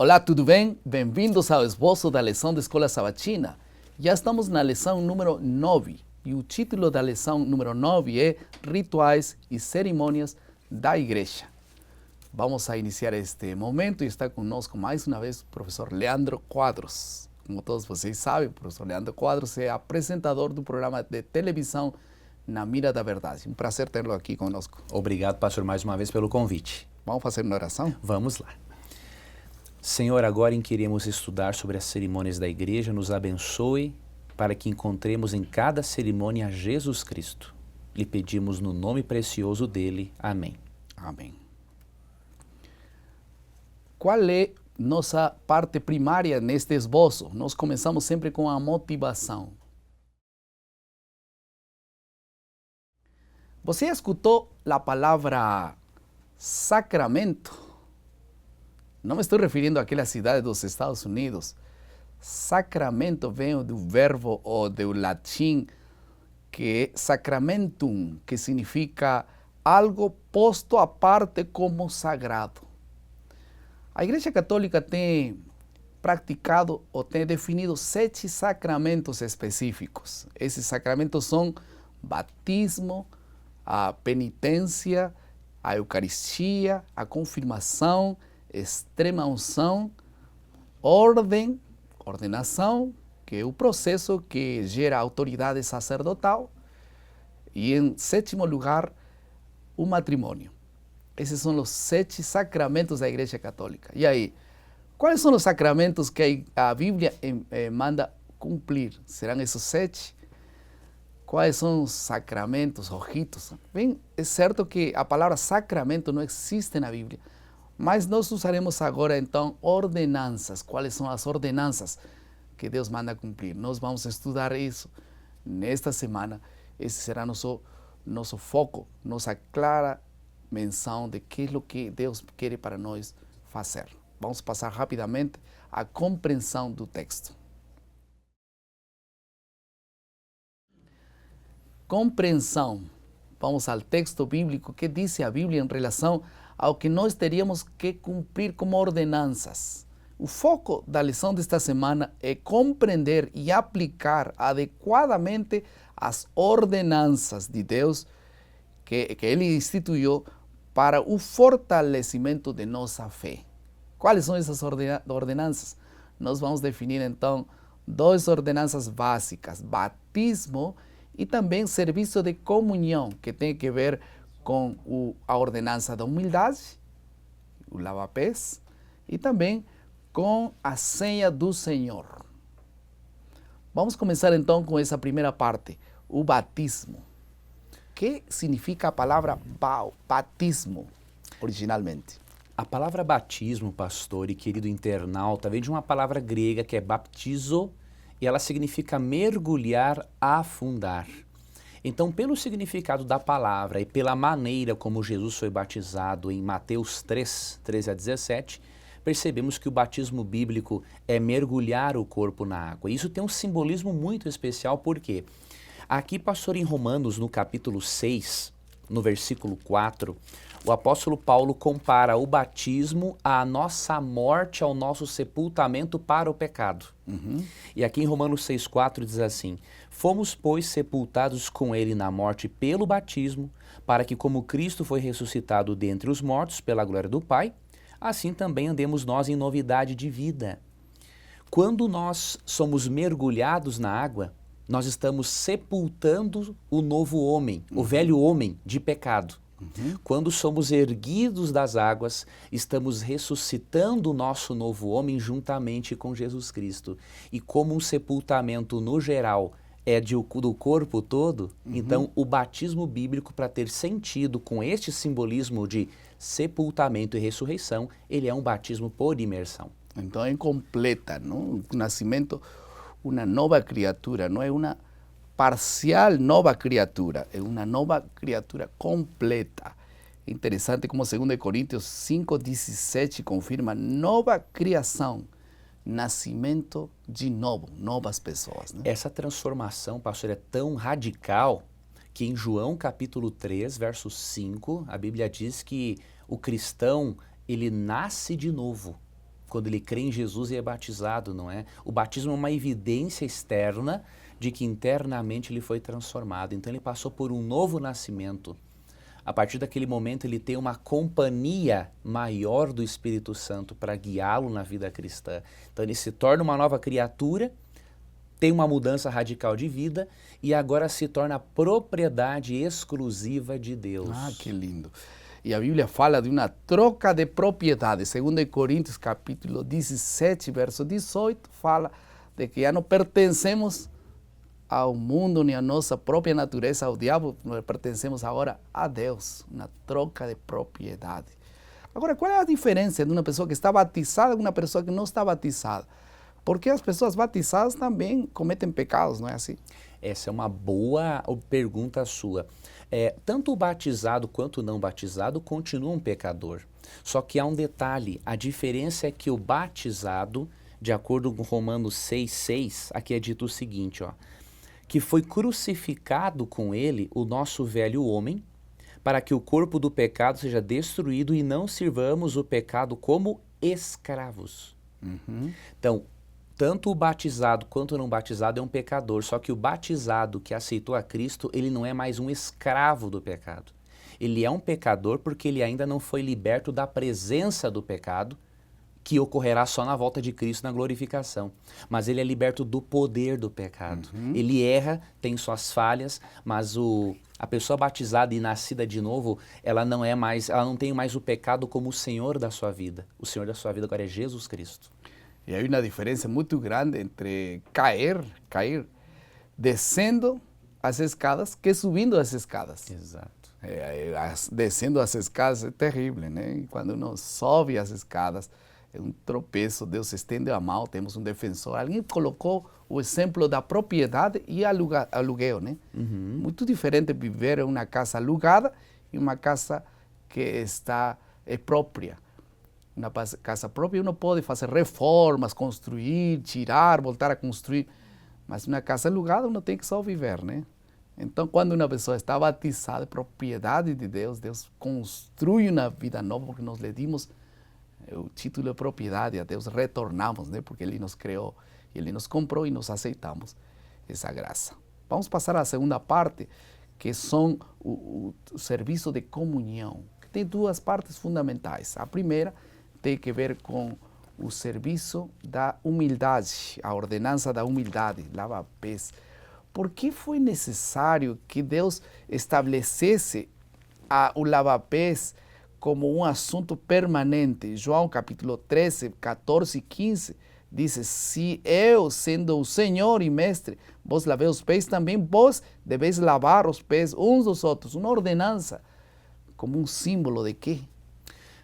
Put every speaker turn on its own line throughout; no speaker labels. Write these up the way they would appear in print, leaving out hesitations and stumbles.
Olá, tudo bem? Bem-vindos ao esboço da lição da Escola Sabatina. Já estamos na lição número 9 e o título da lição número 9 é Rituais e Cerimônias da Igreja. Vamos a iniciar este momento e está conosco mais uma vez o professor Leandro Quadros. Como todos vocês sabem, o professor Leandro Quadros é apresentador do programa de televisão Na Mira da Verdade. Um prazer tê-lo aqui conosco.
Obrigado, pastor, mais uma vez pelo convite.
Vamos fazer uma oração?
Vamos lá. Senhor, agora em que iremos estudar sobre as cerimônias da igreja, nos abençoe para que encontremos em cada cerimônia Jesus Cristo. Lhe pedimos no nome precioso dele. Amém.
Amém. Qual é nossa parte primária neste esboço? Nós começamos sempre com a motivação. Você escutou a palavra sacramento? Não me estou referindo àquela cidade dos Estados Unidos. Sacramento vem do verbo ou do latim que é sacramentum, que significa algo posto à parte como sagrado. A Igreja Católica tem praticado ou tem definido 7 sacramentos específicos. Esses sacramentos são batismo, a penitência, a Eucaristia, a confirmação, extrema unção, ordem, ordenação, que é o processo que gera autoridade sacerdotal, e em sétimo lugar, o matrimônio. Esses são os 7 sacramentos da Igreja Católica. E aí, quais são os sacramentos que a Bíblia manda cumprir? Serão esses 7? Quais são os sacramentos, os ritos? Bem, é certo que a palavra sacramento não existe na Bíblia, mas nós usaremos agora, então, ordenanças. Quais são as ordenanças que Deus manda cumprir? Nós vamos estudar isso nesta semana. Esse será nosso foco, nossa clara menção de que é o que Deus quer para nós fazer. Vamos passar rapidamente a compreensão do texto. Compreensão. Vamos ao texto bíblico. O que diz a Bíblia em relação ao que nós teríamos que cumprir como ordenanças? O foco da lição desta semana é compreender e aplicar adequadamente as ordenanças de Deus que Ele instituiu para o fortalecimento de nossa fé. Quais são essas ordenanças? Nós vamos definir então 2 ordenanças básicas: batismo e também serviço de comunhão, que tem que ver com a ordenança da humildade, o lava-pés, e também com a ceia do Senhor. Vamos começar então com essa primeira parte, o batismo. O que significa a palavra batismo, originalmente?
A palavra batismo, pastor e querido internauta, vem de uma palavra grega que é baptizo, e ela significa mergulhar, afundar. Então, pelo significado da palavra e pela maneira como Jesus foi batizado em Mateus 3, 13 a 17, percebemos que o batismo bíblico é mergulhar o corpo na água. Isso tem um simbolismo muito especial, porque aqui, pastor, em Romanos, no capítulo 6, no versículo 4, o apóstolo Paulo compara o batismo à nossa morte, ao nosso sepultamento para o pecado. E aqui em Romanos 6,4 diz assim: fomos, pois, sepultados com ele na morte pelo batismo, para que, como Cristo foi ressuscitado dentre os mortos pela glória do Pai, assim também andemos nós em novidade de vida. Quando nós somos mergulhados na água, nós estamos sepultando o novo homem, o velho homem de pecado. Quando somos erguidos das águas, estamos ressuscitando o nosso novo homem juntamente com Jesus Cristo. E como um sepultamento no geral é do corpo todo, então o batismo bíblico, para ter sentido com este simbolismo de sepultamento e ressurreição, ele é um batismo por imersão.
Então é completa, não? O nascimento, uma nova criatura, não é uma parcial nova criatura, é uma nova criatura completa. Interessante como 2 Coríntios 5,17 confirma nova criação, nascimento de novo, novas pessoas. Né?
Essa transformação, pastor, é tão radical que em João capítulo 3, verso 5, a Bíblia diz que o cristão, ele nasce de novo. quando ele crê em Jesus e é batizado, não é? O batismo é uma evidência externa de que internamente ele foi transformado. Então ele passou por um novo nascimento. A partir daquele momento ele tem uma companhia maior do Espírito Santo para guiá-lo na vida cristã. Então ele se torna uma nova criatura, tem uma mudança radical de vida e agora se torna propriedade exclusiva de Deus.
Ah, que lindo. E a Bíblia fala de uma troca de propriedade. 2 Coríntios capítulo 17, verso 18, fala de que já não pertencemos ao mundo nem à nossa própria natureza, ao diabo, nós pertencemos agora a Deus. Uma troca de propriedade. Agora, qual é a diferença de uma pessoa que está batizada e uma pessoa que não está batizada? Porque as pessoas batizadas também cometem pecados, não é assim?
Essa é uma boa pergunta sua. Tanto o batizado quanto o não batizado continua um pecador. Só que há um detalhe, a diferença é que o batizado, de acordo com Romanos 6,6, aqui é dito o seguinte, ó, que foi crucificado com ele o nosso velho homem, para que o corpo do pecado seja destruído e não sirvamos o pecado como escravos. Então, tanto o batizado quanto o não batizado é um pecador, só que o batizado que aceitou a Cristo, ele não é mais um escravo do pecado. Ele é um pecador porque ele ainda não foi liberto da presença do pecado, que ocorrerá só na volta de Cristo na glorificação. Mas ele é liberto do poder do pecado. Ele erra, tem suas falhas, mas a pessoa batizada e nascida de novo, ela não tem mais o pecado como o Senhor da sua vida. O Senhor da sua vida agora é Jesus Cristo.
E há uma diferença muito grande entre cair descendo as escadas que subindo as escadas.
Exato.
Descendo as escadas é terrível, né? E quando uno sobe as escadas, é um tropeço, Deus estende a mão, temos um defensor. Alguém colocou o exemplo da propriedade e aluguel, né? Muito diferente viver em uma casa alugada e uma casa que é própria. Na casa própria uno pode fazer reformas, construir, tirar, voltar a construir. Mas na casa alugada uno tem que só viver, né? Então, quando uma pessoa está batizada, é propriedade de Deus, Deus construi uma vida nova, porque nós lhe dimos o título de propriedade, a Deus retornamos, né? Porque Ele nos criou, Ele nos comprou e nós aceitamos essa graça. Vamos passar à segunda parte, que são o serviço de comunhão, que tem duas partes fundamentais. A primeira tem que ver com o serviço da humildade, a ordenança da humildade, lava-pés. Por que foi necessário que Deus estabelecesse o lava-pés como um assunto permanente? João capítulo 13, 14 e 15 diz: se eu, sendo o Senhor e Mestre, vos lavei os pés, também vos deveis lavar os pés uns dos outros. Uma ordenança, como um símbolo de quê?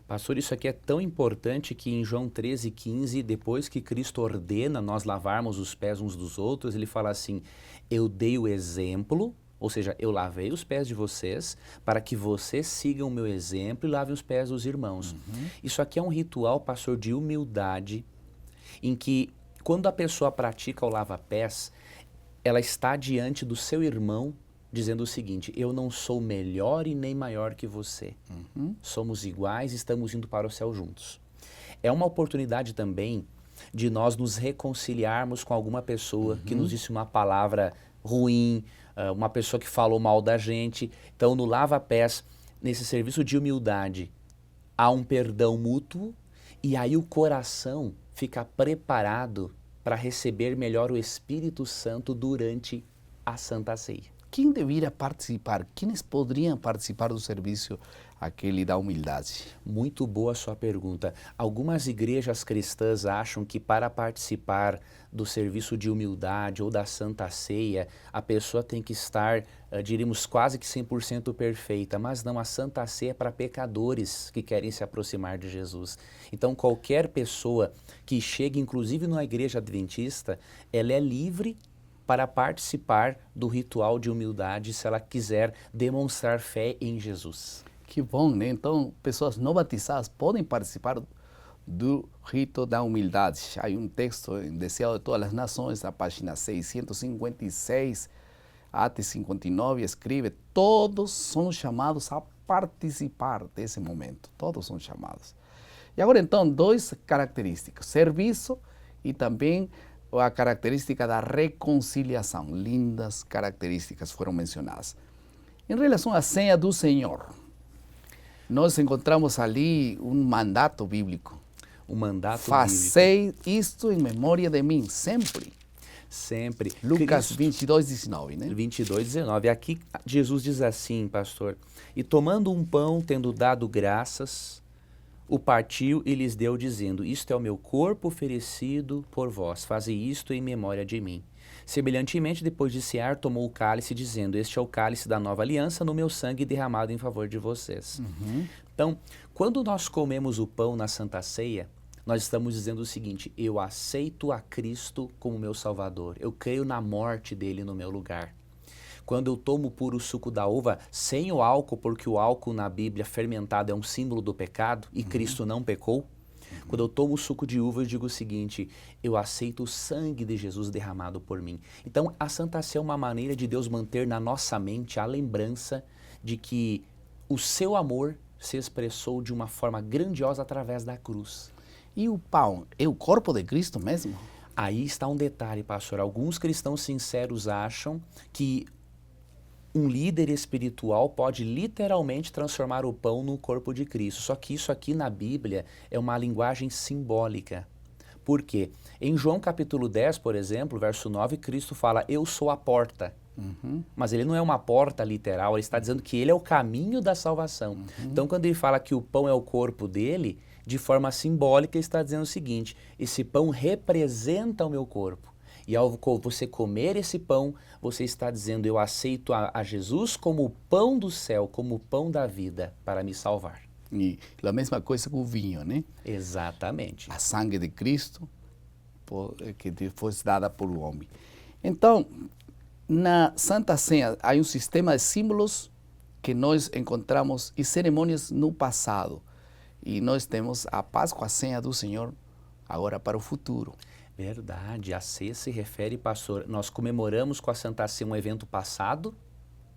Pastor, isso aqui é tão importante que em João 13,15, depois que Cristo ordena nós lavarmos os pés uns dos outros, ele fala assim: eu dei o exemplo, ou seja, eu lavei os pés de vocês para que vocês sigam o meu exemplo e lavem os pés dos irmãos. Isso aqui é um ritual, pastor, de humildade, em que quando a pessoa pratica o lava-pés, ela está diante do seu irmão, dizendo o seguinte: eu não sou melhor e nem maior que você. Somos iguais, estamos indo para o céu juntos. É uma oportunidade também de nós nos reconciliarmos com alguma pessoa que nos disse uma palavra ruim, uma pessoa que falou mal da gente. Então, no lava-pés, nesse serviço de humildade, há um perdão mútuo e aí o coração fica preparado para receber melhor o Espírito Santo durante a Santa Ceia.
Quem deveria participar? Quem poderiam participar do serviço aquele da humildade?
Muito boa a sua pergunta. Algumas igrejas cristãs acham que para participar do serviço de humildade ou da Santa Ceia, a pessoa tem que estar, diríamos, quase que 100% perfeita. Mas não, a Santa Ceia é para pecadores que querem se aproximar de Jesus. Então, qualquer pessoa que chegue, inclusive numa igreja adventista, ela é livre para participar do ritual de humildade, se ela quiser demonstrar fé em Jesus.
Que bom, né? Então, pessoas não batizadas podem participar do rito da humildade. Há um texto em Deseado de Todas as Nações, na página 656 até 59, escreve: todos são chamados a participar desse momento. Todos são chamados. E agora então, duas características, serviço e também a característica da reconciliação. Lindas características foram mencionadas. Em relação à ceia do Senhor, nós encontramos ali um mandato bíblico.
Um mandato
Fazei isto em memória de mim, sempre.
Sempre.
Lucas
Cristo,
22, 19, né?
22, 19. Aqui Jesus diz assim, pastor: e tomando um pão, tendo dado graças, o partiu e lhes deu, dizendo: isto é o meu corpo oferecido por vós, fazei isto em memória de mim. Semelhantemente, depois de cear, tomou o cálice, dizendo: este é o cálice da nova aliança, no meu sangue derramado em favor de vocês. Então, quando nós comemos o pão na Santa Ceia, nós estamos dizendo o seguinte: eu aceito a Cristo como meu Salvador, eu creio na morte dele no meu lugar. Quando eu tomo puro suco da uva, sem o álcool, porque o álcool na Bíblia fermentado é um símbolo do pecado e Cristo não pecou. Quando eu tomo o suco de uva, eu digo o seguinte: eu aceito o sangue de Jesus derramado por mim. Então, a Santa Ceia é uma maneira de Deus manter na nossa mente a lembrança de que o seu amor se expressou de uma forma grandiosa através da cruz.
E o pão é o corpo de Cristo mesmo?
Aí está um detalhe, pastor. Alguns cristãos sinceros acham que um líder espiritual pode literalmente transformar o pão no corpo de Cristo. Só que isso aqui na Bíblia é uma linguagem simbólica. Por quê? Em João capítulo 10, por exemplo, verso 9, Cristo fala: eu sou a porta. Mas ele não é uma porta literal, ele está dizendo que ele é o caminho da salvação. Então, quando ele fala que o pão é o corpo dele, de forma simbólica, ele está dizendo o seguinte: esse pão representa o meu corpo. E ao você comer esse pão, você está dizendo: eu aceito a Jesus como o pão do céu, como o pão da vida, para me salvar.
E a mesma coisa com o vinho, né?
Exatamente.
A sangue de Cristo que foi dada por o homem. Então, na Santa Ceia, há um sistema de símbolos que nós encontramos e cerimônias no passado. E nós temos a Páscoa, a ceia do Senhor, agora para o futuro.
Verdade, a ceia se refere, pastor, nós comemoramos com a Santa Ceia um evento passado,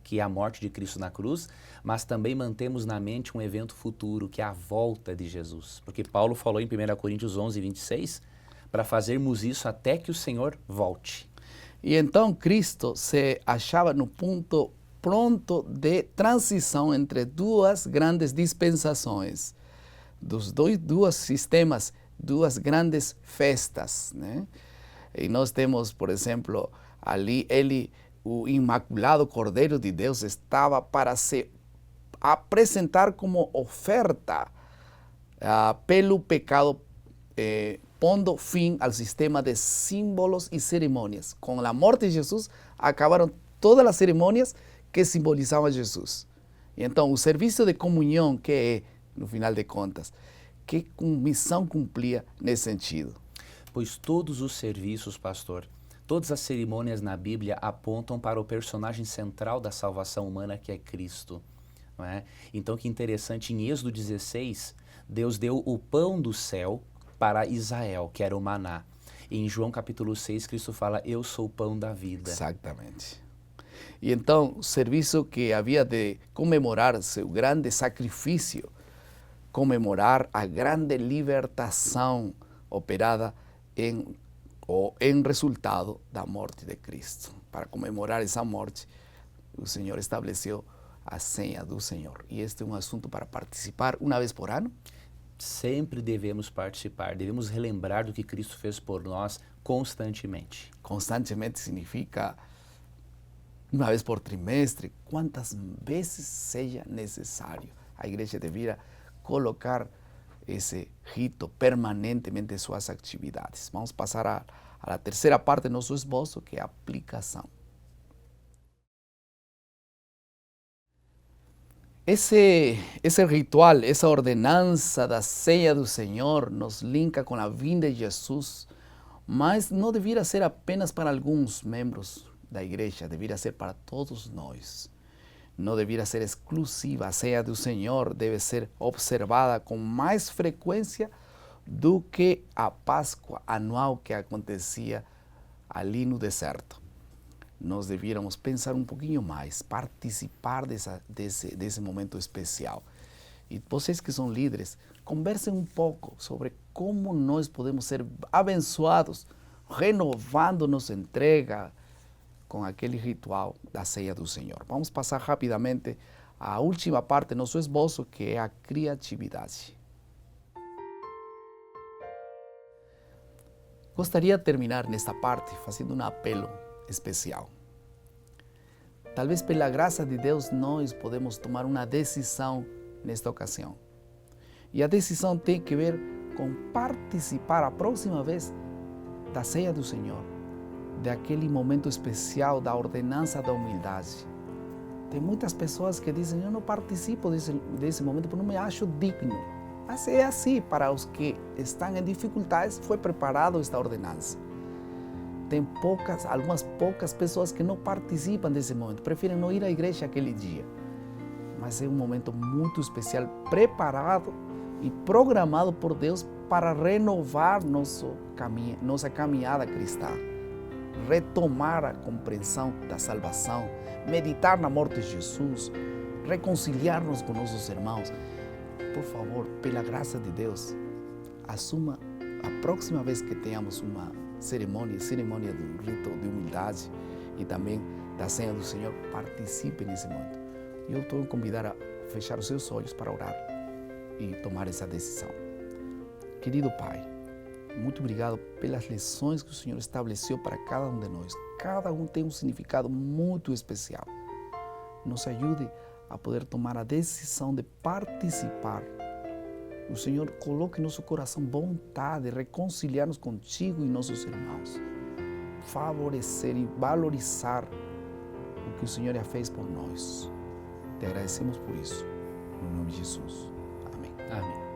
que é a morte de Cristo na cruz, mas também mantemos na mente um evento futuro, que é a volta de Jesus. Porque Paulo falou em 1 Coríntios 11, 26, para fazermos isso até que o Senhor volte.
E então Cristo se achava no ponto pronto de transição entre duas grandes dispensações, dos dois sistemas, duas grandes festas, né? E nós temos, por exemplo, ali o Imaculado Cordeiro de Deus estava para se apresentar como oferta pelo pecado, pondo fim ao sistema de símbolos e cerimônias. Com a morte de Jesus, acabaram todas as cerimônias que simbolizavam Jesus. E então, o serviço de comunhão, que é, no final de contas, que missão cumpria nesse sentido?
Pois todos os serviços, pastor, todas as cerimônias na Bíblia apontam para o personagem central da salvação humana, que é Cristo. Não é? Então, que interessante, em Êxodo 16, Deus deu o pão do céu para Israel, que era o maná. E em João capítulo 6, Cristo fala: eu sou o pão da vida.
Exatamente. E então, o serviço que havia de comemorar seu grande sacrifício, comemorar a grande libertação operada em resultado da morte de Cristo. Para comemorar essa morte, o Senhor estabeleceu a ceia do Senhor. E este é um assunto para participar uma vez por ano?
Sempre devemos participar, devemos relembrar do que Cristo fez por nós constantemente.
Constantemente significa uma vez por trimestre, quantas vezes seja necessário. A igreja deveria colocar esse rito permanentemente em suas atividades. Vamos passar à terceira parte do nosso esboço, que é a aplicação. Esse ritual, essa ordenança da ceia do Senhor nos linka com a vinda de Jesus, mas não deveria ser apenas para alguns membros da igreja, deveria ser para todos nós. Não deveria ser exclusiva. A ceia do Senhor deve ser observada com mais frequência do que a Páscoa anual que acontecia ali no deserto. Nós devíamos pensar um pouquinho mais, participar desse momento especial. E vocês que são líderes, conversem um pouco sobre como nós podemos ser abençoados, renovando nossa entrega com aquele ritual da ceia do Senhor. Vamos passar rapidamente à última parte do nosso esboço, que é a criatividade. Gostaria de terminar nesta parte fazendo um apelo especial. Talvez pela graça de Deus nós podemos tomar uma decisão nesta ocasião. E a decisão tem que ver com participar a próxima vez da ceia do Senhor, daquele momento especial da ordenança da humildade. Tem muitas pessoas que dizem, eu não participo desse momento porque não me acho digno. Mas é assim, para os que estão em dificuldades, foi preparada esta ordenança. Tem algumas poucas pessoas que não participam desse momento, preferem não ir à igreja aquele dia. Mas é um momento muito especial, preparado e programado por Deus para renovar nossa caminhada cristã, retomar a compreensão da salvação, meditar na morte de Jesus, reconciliar-nos com nossos irmãos. Por favor, pela graça de Deus, assuma a próxima vez que tenhamos uma cerimônia do rito de humildade e também da ceia do Senhor, participe nesse momento. Eu estou a convidar a fechar os seus olhos para orar e tomar essa decisão. Querido Pai, muito obrigado pelas lições que o Senhor estabeleceu para cada um de nós. Cada um tem um significado muito especial. Nos ajude a poder tomar a decisão de participar. O Senhor coloque em nosso coração vontade de reconciliar-nos contigo e nossos irmãos. Favorecer e valorizar o que o Senhor já fez por nós. Te agradecemos por isso. No nome de Jesus. Amém.
Amém.